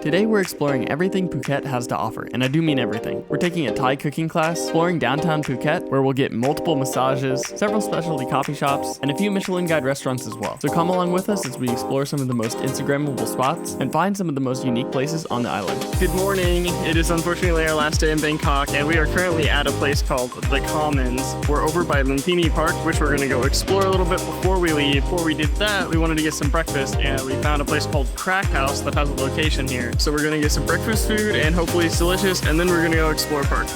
Today we're exploring everything Phuket has to offer, and I do mean everything. We're taking a Thai cooking class, exploring downtown Phuket, where we'll get multiple massages, several specialty coffee shops, and a few Michelin Guide restaurants as well. So come along with us as we explore some of the most Instagrammable spots and find some of the most unique places on the island. Good morning. It is unfortunately our last day in Bangkok, and we are currently at a place called The Commons. We're over by Lumphini Park, which we're gonna go explore a little bit before we leave. Before we did that, we wanted to get some breakfast, and we found a place called Kab Khao that has a location here. So we're gonna get some breakfast food, and hopefully it's delicious, and then we're gonna go explore park.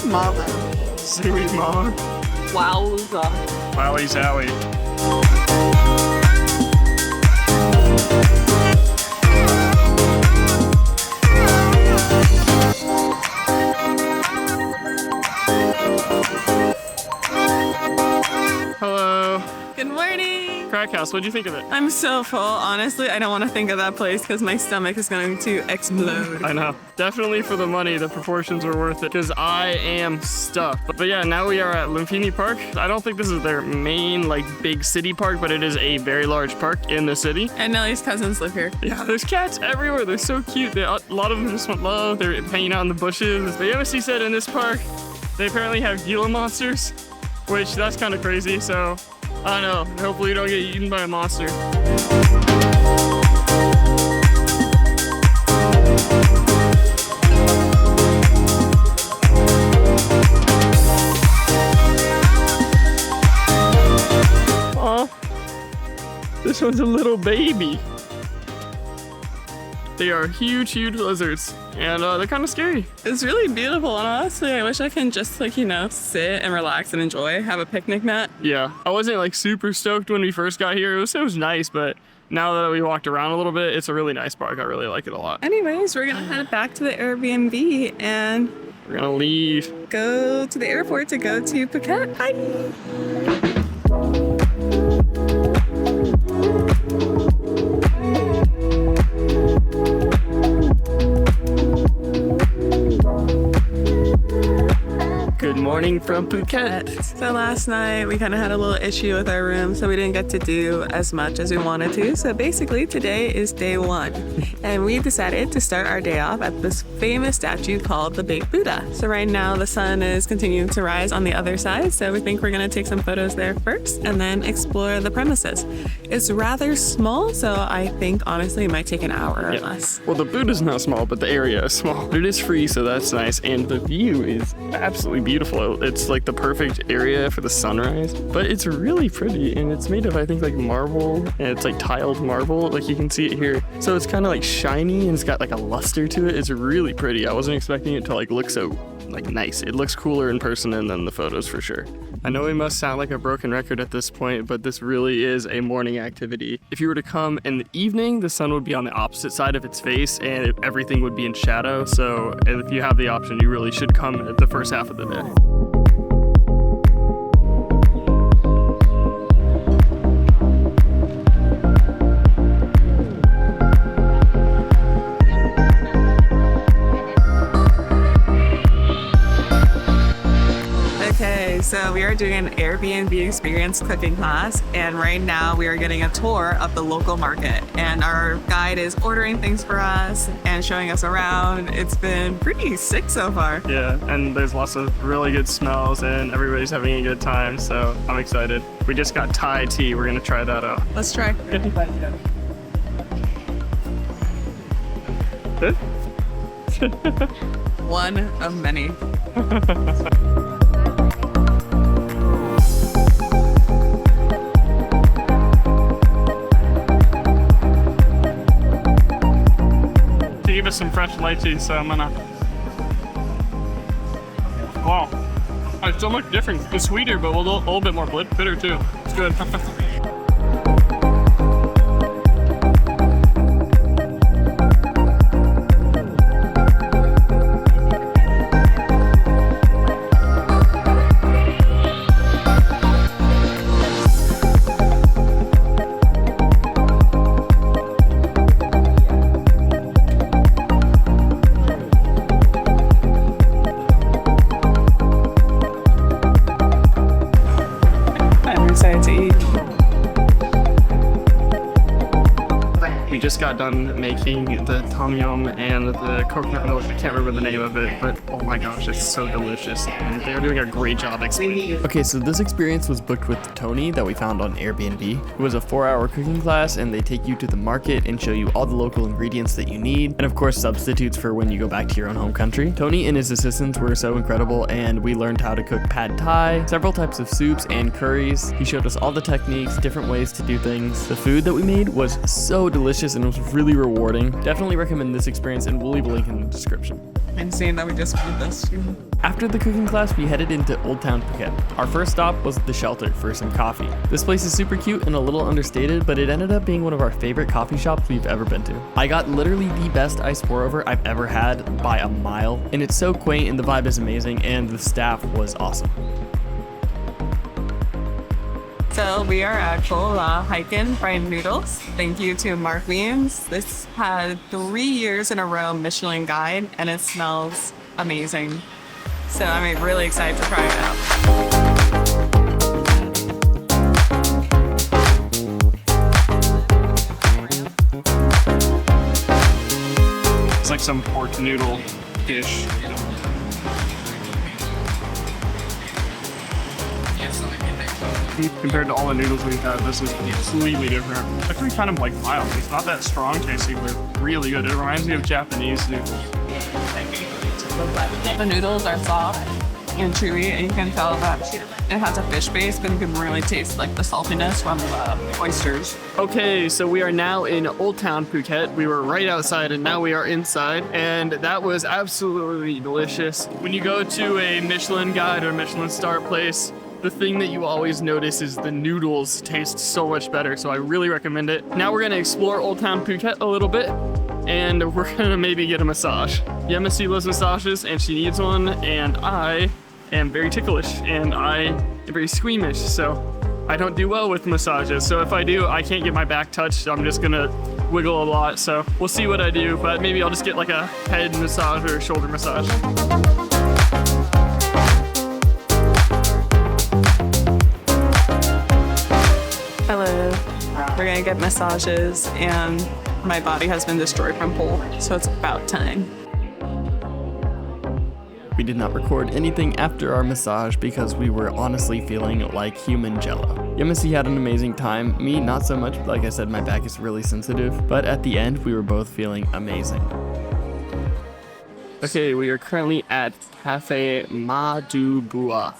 Mama. Sweet mama. Wowza. Wowie zowie. Hello. Good morning. Crack House, what'd you think of it? I'm so full. Honestly, I don't want to think of that place because my stomach is going to explode. I know. Definitely for the money, the proportions are worth it because I am stuffed. But yeah, now we are at Lumphini Park. I don't think this is their main big city park, but it is a very large park in the city. And Nellie's cousins live here. Yeah, there's cats everywhere. They're so cute. A lot of them just want love. They're hanging out in the bushes. But Yamasi said in this park, they apparently have Gila monsters, which that's kind of crazy. So I don't know. Hopefully you don't get eaten by a monster. Aw, this one's a little baby. They are huge, huge lizards, and they're kind of scary. It's really beautiful, and honestly, I wish I can just sit and relax and enjoy, have a picnic mat. Yeah, I wasn't super stoked when we first got here. It was nice, but now that we walked around a little bit, it's a really nice park. I really like it a lot. Anyways, we're gonna head back to the Airbnb and We're gonna leave. Go to the airport to go to Phuket. Bye. Good morning from Phuket. So last night we kind of had a little issue with our room, so we didn't get to do as much as we wanted to. So basically today is day one, and we decided to start our day off at this famous statue called the Big Buddha. So right now the sun is continuing to rise on the other side, so we think we're gonna take some photos there first and then explore the premises. It's rather small, so I think honestly it might take an hour or less. Well, the Buddha's not small, but the area is small. It is free, so that's nice, and the view is absolutely beautiful. It's the perfect area for the sunrise, but it's really pretty, and it's made of I think marble, and it's tiled marble, you can see it here. So it's kind of shiny, and it's got a luster to it. It's really pretty. I wasn't expecting it to look so nice. It looks cooler in person than the photos for sure. I know we must sound like a broken record at this point, but this really is a morning activity. If you were to come in the evening, the sun would be on the opposite side of its face and everything would be in shadow. So if you have the option, you really should come at the first half of the day. So we are doing an Airbnb experience cooking class, and right now we are getting a tour of the local market, and our guide is ordering things for us and showing us around. It's been pretty sick so far. Yeah, and there's lots of really good smells and everybody's having a good time, so I'm excited. We just got Thai tea. We're gonna try that out. Let's try. Good? One of many. Give us some fresh lychee, so I'm gonna. Wow, it's so much different. It's sweeter, but a little bit more bitter too. It's good. I'm excited to eat. got done making the tom yum and the coconut milk. I can't remember the name of it, but oh my gosh, it's so delicious. And they're doing a great job explaining. Okay, so this experience was booked with Tony that we found on Airbnb. It was a 4-hour cooking class, and they take you to the market and show you all the local ingredients that you need, and of course substitutes for when you go back to your own home country. Tony and his assistants were so incredible, and we learned how to cook pad thai, several types of soups and curries. He showed us all the techniques, different ways to do things. The food that we made was so delicious and it was really rewarding. Definitely recommend this experience, and we'll leave a link in the description. Insane that we just did this. After the cooking class, we headed into Old Town Phuket. Our first stop was the Shelter for some coffee. This place is super cute and a little understated, but it ended up being one of our favorite coffee shops we've ever been to. I got literally the best iced pour over I've ever had by a mile, and it's so quaint and the vibe is amazing and the staff was awesome. So we are at Hokkien fried noodles. Thank you to Mark Williams. This had 3 years in a row Michelin guide, and it smells amazing. So I'm really excited to try it out. It's like some pork noodle dish. Compared to all the noodles we've had, this is completely different. Actually kind of like mild. It's not that strong tasting, but really good. It reminds me of Japanese noodles. The noodles are soft and chewy, and you can tell that it has a fish base, but you can really taste like the saltiness from the oysters. Okay, so we are now in Old Town Phuket. We were right outside and now we are inside, and that was absolutely delicious. When you go to a Michelin guide or Michelin star place, the thing that you always notice is the noodles taste so much better, so I really recommend it. Now we're gonna explore Old Town Phuket a little bit, and we're gonna maybe get a massage. Yemisi loves massages, and she needs one, and I am very ticklish, and I am very squeamish, so I don't do well with massages. So if I do, I can't get my back touched. I'm just gonna wiggle a lot, so we'll see what I do, but maybe I'll just get like a head massage or a shoulder massage. Hello. We're gonna get massages, and my body has been destroyed from pool, so it's about time. We did not record anything after our massage because we were honestly feeling like human jello. Yemisi had an amazing time. Me, not so much. Like I said, my back is really sensitive. But at the end, we were both feeling amazing. Okay, we are currently at Cafe Doo Bua.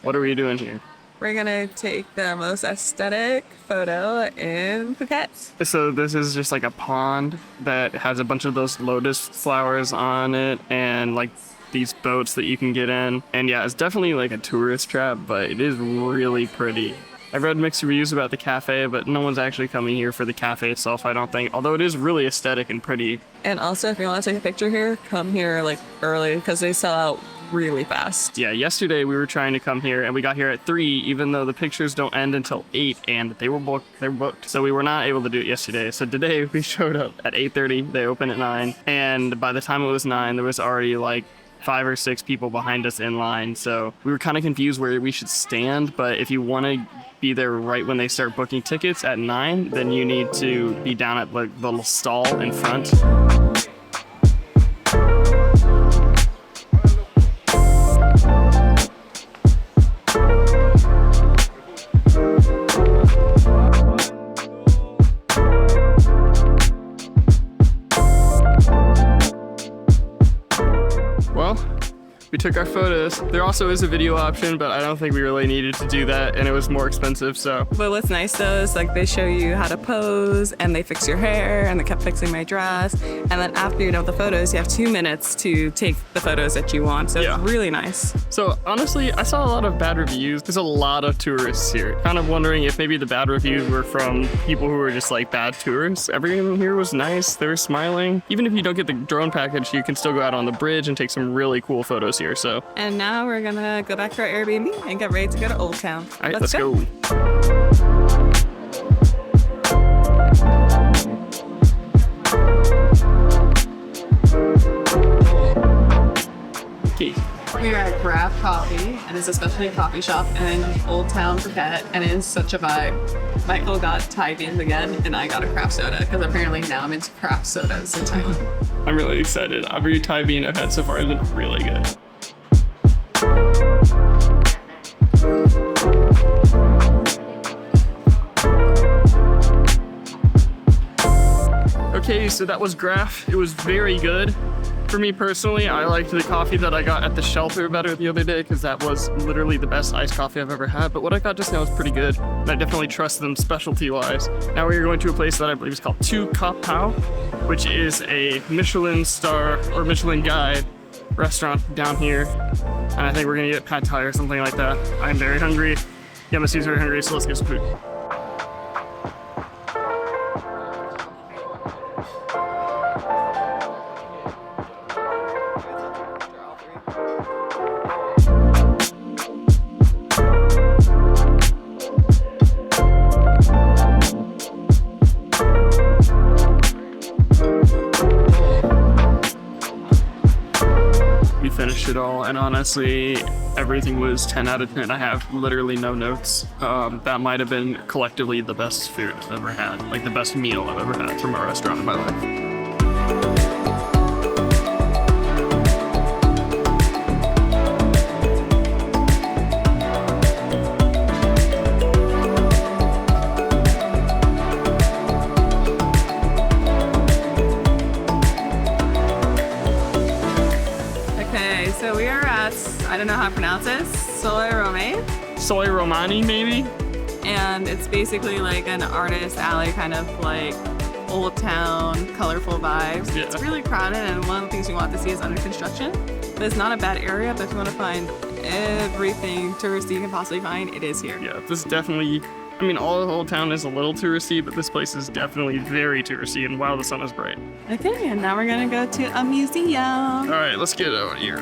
What are we doing here? We're gonna take the most aesthetic photo in Phuket. So this is just like a pond that has a bunch of those lotus flowers on it and like these boats that you can get in. And yeah, it's definitely like a tourist trap, but it is really pretty. I've read mixed reviews about the cafe, but no one's actually coming here for the cafe itself, I don't think. Although it is really aesthetic and pretty. And also, if you want to take a picture here, come here like early because they sell out really fast. Yeah, yesterday we were trying to come here and we got here at 3, even though the pictures don't end until 8 and they were booked. So we were not able to do it yesterday. So today we showed up at 8:30, they open at 9, and by the time it was 9, there was already like 5 or 6 people behind us in line. So we were kind of confused where we should stand, but if you want to be there right when they start booking tickets at 9, then you need to be down at like the little stall in front. We took our photos. There also is a video option, but I don't think we really needed to do that, and it was more expensive, so. But what's nice though is like they show you how to pose, and they fix your hair, and they kept fixing my dress. And then after you know the photos, you have 2 minutes to take the photos that you want. So yeah. It's really nice. So honestly, I saw a lot of bad reviews. There's a lot of tourists here. Kind of wondering if maybe the bad reviews were from people who were just like bad tourists. Everyone here was nice. They were smiling. Even if you don't get the drone package, you can still go out on the bridge and take some really cool photos here, so. And now we're gonna go back to our Airbnb and get ready to go to Old Town. All right, let's go. Okay, We are at Grab Coffee, and it's a specialty coffee shop in Old Town Phuket, and it is such a vibe. Michael got Thai beans again, and I got a craft soda, because apparently now I'm into craft sodas in Thailand. I'm really excited. Every Thai bean I've had so far has been really good. Okay, so that was Graf. It was very good. For me personally, I liked the coffee that I got at the shelter better the other day because that was literally the best iced coffee I've ever had. But what I got just now is pretty good, and I definitely trust them specialty-wise. Now we're going to a place that I believe is called Kab Khao, which is a Michelin star or Michelin guide restaurant down here. And I think we're gonna get pad thai or something like that. I'm very hungry. Yamasi's very hungry, so let's get some food. Finished it all, and honestly everything was 10 out of 10. I have literally no notes. That might have been collectively the best food I've ever had, like the best meal I've ever had from a restaurant in my life. So we are at, I don't know how to pronounce it, Soi Romanee? Soi Romanee, maybe? And it's basically like an artist alley, kind of like old town, colorful vibes. Yeah. It's really crowded, and one of the things you want to see is under construction. But it's not a bad area, but if you want to find everything touristy you can possibly find, it is here. Yeah, this is definitely, I mean, all of Old Town is a little touristy, but this place is definitely very touristy, and wow, the sun is bright. Okay, and now we're gonna go to a museum. All right, let's get out of here.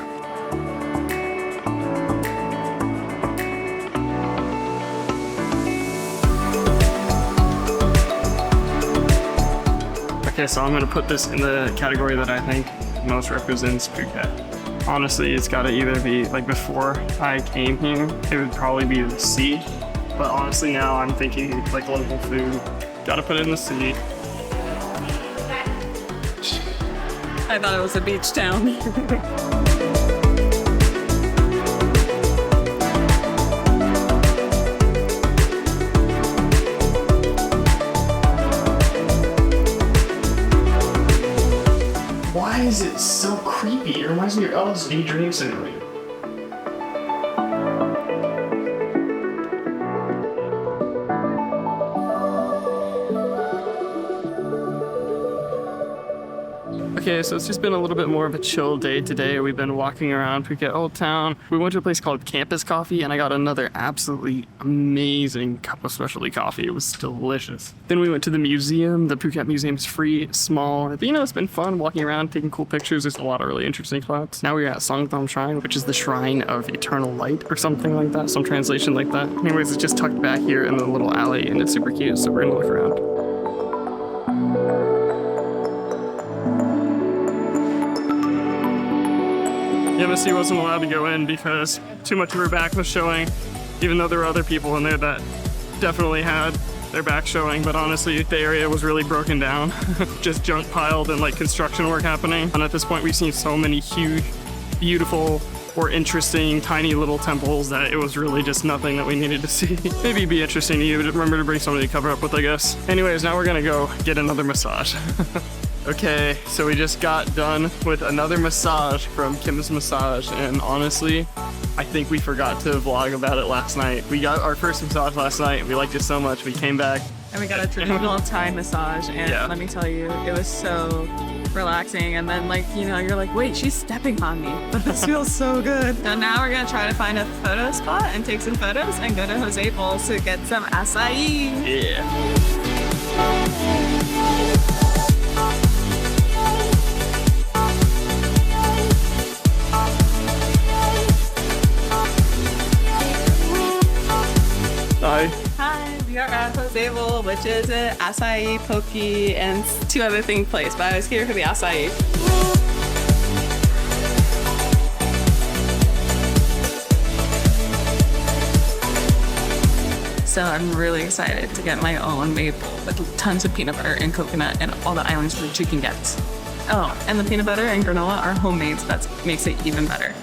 Okay, so I'm gonna put this in the category that I think most represents Phuket. Honestly, it's gotta either be, like before I came here, it would probably be the sea. But honestly now I'm thinking like local food. Gotta put it in the sea. I thought it was a beach town. Why is it so creepy? It reminds me of LSD Dream Simulator. Okay, so it's just been a little bit more of a chill day today. We've been walking around Phuket Old Town. We went to a place called Campus Coffee, and I got another absolutely amazing cup of specialty coffee. It was delicious. Then we went to the museum. The Phuket Museum's free, small. But, you know, it's been fun walking around, taking cool pictures. There's a lot of really interesting spots. Now we're at Sangtham Shrine, which is the shrine of eternal light or something like that, some translation like that. Anyways, it's just tucked back here in the little alley, and it's super cute, so we're gonna look around. Yamasi wasn't allowed to go in because too much of her back was showing, even though there were other people in there that definitely had their back showing, but honestly, the area was really broken down. Just junk piled and like construction work happening. And at this point, we've seen so many huge, beautiful, or interesting tiny little temples that it was really just nothing that we needed to see. Maybe it'd be interesting to you to remember to bring somebody to cover up with, I guess. Anyways, now we're gonna go get another massage. Okay, so we just got done with another massage from Kim's Massage, and honestly, I think we forgot to vlog about it last night. We got our first massage last night. We liked it so much. We came back. And we got a traditional Thai massage, and Yeah. let me tell you, it was so relaxing. And then, like, you know, you're like, wait, she's stepping on me, but this feels so good. So now we're gonna try to find a photo spot and take some photos and go to Hosay Bowl to get some acai. Yeah. Hi. Hi, we are at Hosay Bowl, which is an acai, poke, and 2 other things place, but I was here for the acai. So I'm really excited to get my own maple with tons of peanut butter and coconut and all the island fruit you can get. Oh, and the peanut butter and granola are homemade, so that makes it even better.